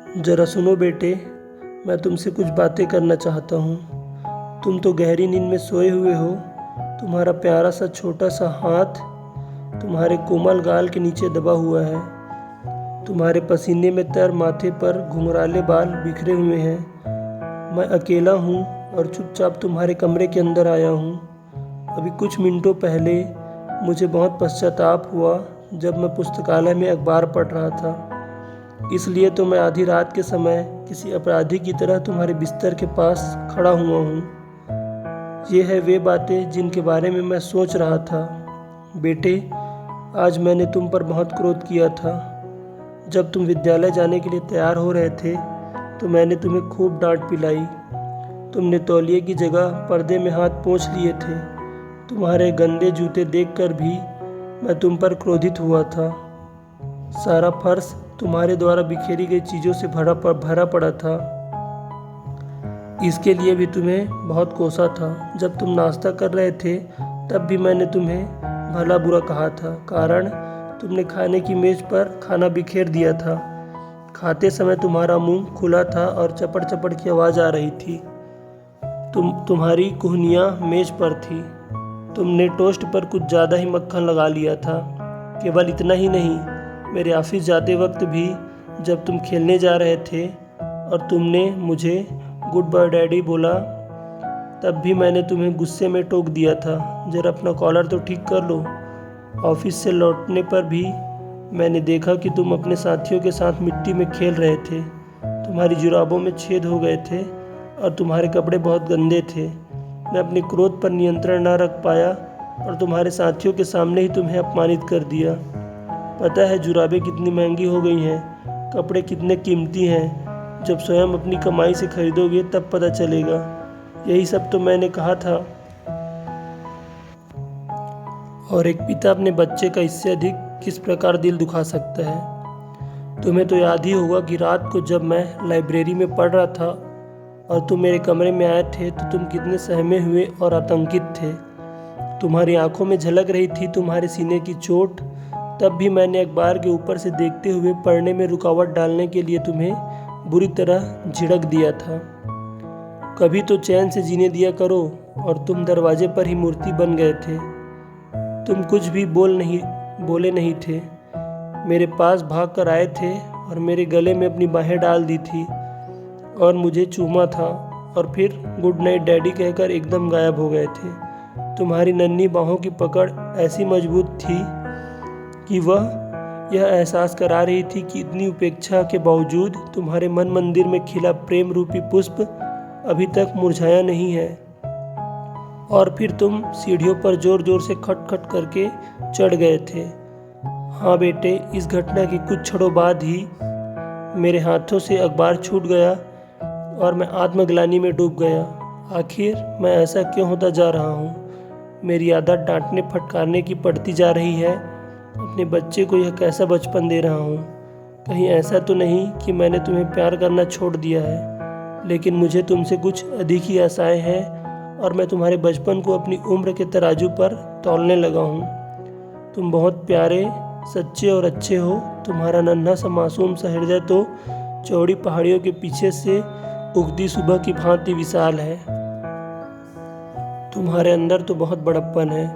ज़रा सुनो बेटे, मैं तुमसे कुछ बातें करना चाहता हूँ। तुम तो गहरी नींद में सोए हुए हो। तुम्हारा प्यारा सा छोटा सा हाथ तुम्हारे कोमल गाल के नीचे दबा हुआ है। तुम्हारे पसीने में तर माथे पर घुंघराले बाल बिखरे हुए हैं। मैं अकेला हूँ और चुपचाप तुम्हारे कमरे के अंदर आया हूँ। अभी कुछ मिनटों पहले मुझे बहुत पश्चाताप हुआ जब मैं पुस्तकालय में अखबार पढ़ रहा था। इसलिए तो मैं आधी रात के समय किसी अपराधी की तरह तुम्हारे बिस्तर के पास खड़ा हुआ हूँ। ये है वे बातें जिनके बारे में मैं सोच रहा था। बेटे, आज मैंने तुम पर बहुत क्रोध किया था। जब तुम विद्यालय जाने के लिए तैयार हो रहे थे तो मैंने तुम्हें खूब डांट पिलाई। तुमने तौलिए की जगह पर्दे में हाथ पोंछ लिए थे। तुम्हारे गंदे जूते देखकर भी मैं तुम पर क्रोधित हुआ था। सारा फर्श तुम्हारे द्वारा बिखेरी गई चीज़ों से भरा पड़ा था। इसके लिए भी तुम्हें बहुत कोसा था। जब तुम नाश्ता कर रहे थे तब भी मैंने तुम्हें भला बुरा कहा था, कारण तुमने खाने की मेज पर खाना बिखेर दिया था। खाते समय तुम्हारा मुंह खुला था और चपड़ चपड़ की आवाज़ आ रही थी। तुम्हारी कुहनियाँ मेज पर थी। तुमने टोस्ट पर कुछ ज़्यादा ही मक्खन लगा लिया था। केवल इतना ही नहीं, मेरे ऑफिस जाते वक्त भी जब तुम खेलने जा रहे थे और तुमने मुझे गुड बाय डैडी बोला, तब भी मैंने तुम्हें गुस्से में टोक दिया था, जरा अपना कॉलर तो ठीक कर लो। ऑफिस से लौटने पर भी मैंने देखा कि तुम अपने साथियों के साथ मिट्टी में खेल रहे थे। तुम्हारी जुराबों में छेद हो गए थे और तुम्हारे कपड़े बहुत गंदे थे। मैं अपने क्रोध पर नियंत्रण न रख पाया और तुम्हारे साथियों के सामने ही तुम्हें अपमानित कर दिया। पता है जुराबें कितनी महंगी हो गई हैं, कपड़े कितने कीमती हैं। जब स्वयं अपनी कमाई से खरीदोगे तब पता चलेगा। यही सब तो मैंने कहा था। और एक पिता अपने बच्चे का इससे अधिक किस प्रकार दिल दुखा सकता है। तुम्हें तो याद ही होगा कि रात को जब मैं लाइब्रेरी में पढ़ रहा था और तुम मेरे कमरे में आए थे तो तुम कितने सहमे हुए और आतंकित थे। तुम्हारी आंखों में झलक रही थी तुम्हारे सीने की चोट। तब भी मैंने अखबार के ऊपर से देखते हुए पढ़ने में रुकावट डालने के लिए तुम्हें बुरी तरह झिड़क दिया था। कभी तो चैन से जीने दिया करो, और तुम दरवाजे पर ही मूर्ति बन गए थे। तुम कुछ भी बोले नहीं थे। मेरे पास भाग कर आए थे और मेरे गले में अपनी बाहें डाल दी थी और मुझे चूमा था, और फिर गुड नाइट डैडी कहकर एकदम गायब हो गए थे। तुम्हारी नन्ही बाहों की पकड़ ऐसी मजबूत थी कि वह यह एहसास करा रही थी कि इतनी उपेक्षा के बावजूद तुम्हारे मन मंदिर में खिला प्रेम रूपी पुष्प अभी तक मुरझाया नहीं है। और फिर तुम सीढ़ियों पर जोर जोर से खटखट करके चढ़ गए थे। हाँ बेटे, इस घटना के कुछ क्षणों बाद ही मेरे हाथों से अखबार छूट गया और मैं आत्मग्लानि में डूब गया। आखिर मैं ऐसा क्यों होता जा रहा हूँ? मेरी आदत डांटने फटकारने की पड़ती जा रही है। अपने बच्चे को यह कैसा बचपन दे रहा हूँ? कहीं ऐसा तो नहीं कि मैंने तुम्हें प्यार करना छोड़ दिया है, लेकिन मुझे तुमसे कुछ अधिक ही आशाएं हैं और मैं तुम्हारे बचपन को अपनी उम्र के तराजू पर तौलने लगा हूँ। तुम बहुत प्यारे, सच्चे और अच्छे हो। तुम्हारा नन्हा सा मासूम सा हृदय तो चौड़ी पहाड़ियों के पीछे से उगती सुबह की भांति विशाल है। तुम्हारे अंदर तो बहुत बड़प्पन है,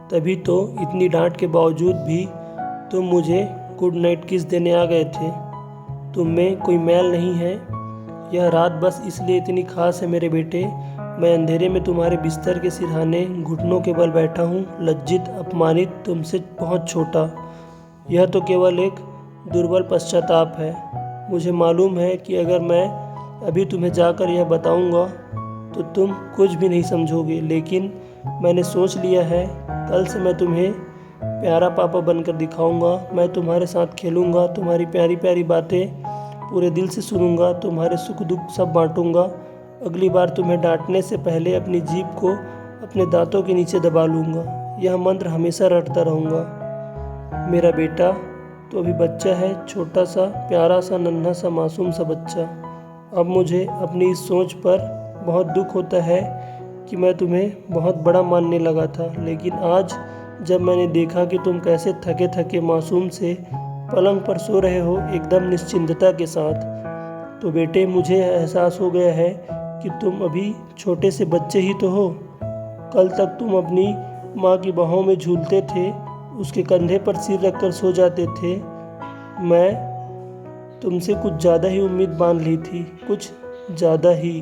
तभी तो इतनी डांट के बावजूद भी तुम मुझे गुड नाइट किस देने आ गए थे। तुम में कोई मैल नहीं है। यह रात बस इसलिए इतनी खास है मेरे बेटे। मैं अंधेरे में तुम्हारे बिस्तर के सिरहाने घुटनों के बल बैठा हूँ, लज्जित, अपमानित, तुमसे बहुत छोटा। यह तो केवल एक दुर्बल पश्चाताप है। मुझे मालूम है कि अगर मैं अभी तुम्हें जाकर यह बताऊँगा तो तुम कुछ भी नहीं समझोगे, लेकिन मैंने सोच लिया है, कल से मैं तुम्हें प्यारा पापा बनकर दिखाऊंगा। मैं तुम्हारे साथ खेलूंगा, तुम्हारी प्यारी प्यारी बातें पूरे दिल से सुनूंगा, तुम्हारे सुख दुख सब बांटूंगा। अगली बार तुम्हें डांटने से पहले अपनी जीभ को अपने दांतों के नीचे दबा लूँगा। यह मंत्र हमेशा रटता रहूँगा। मेरा बेटा तो अभी बच्चा है, छोटा सा, प्यारा सा, नन्हा सा, मासूम सा बच्चा। अब मुझे अपनी इस सोच पर बहुत दुख होता है कि मैं तुम्हें बहुत बड़ा मानने लगा था, लेकिन आज जब मैंने देखा कि तुम कैसे थके थके मासूम से पलंग पर सो रहे हो एकदम निश्चिंतता के साथ, तो बेटे मुझे एहसास हो गया है कि तुम अभी छोटे से बच्चे ही तो हो। कल तक तुम अपनी माँ की बाहों में झूलते थे, उसके कंधे पर सिर रखकर सो जाते थे। मैं तुमसे कुछ ज़्यादा ही उम्मीद बांध ली थी, कुछ ज़्यादा ही।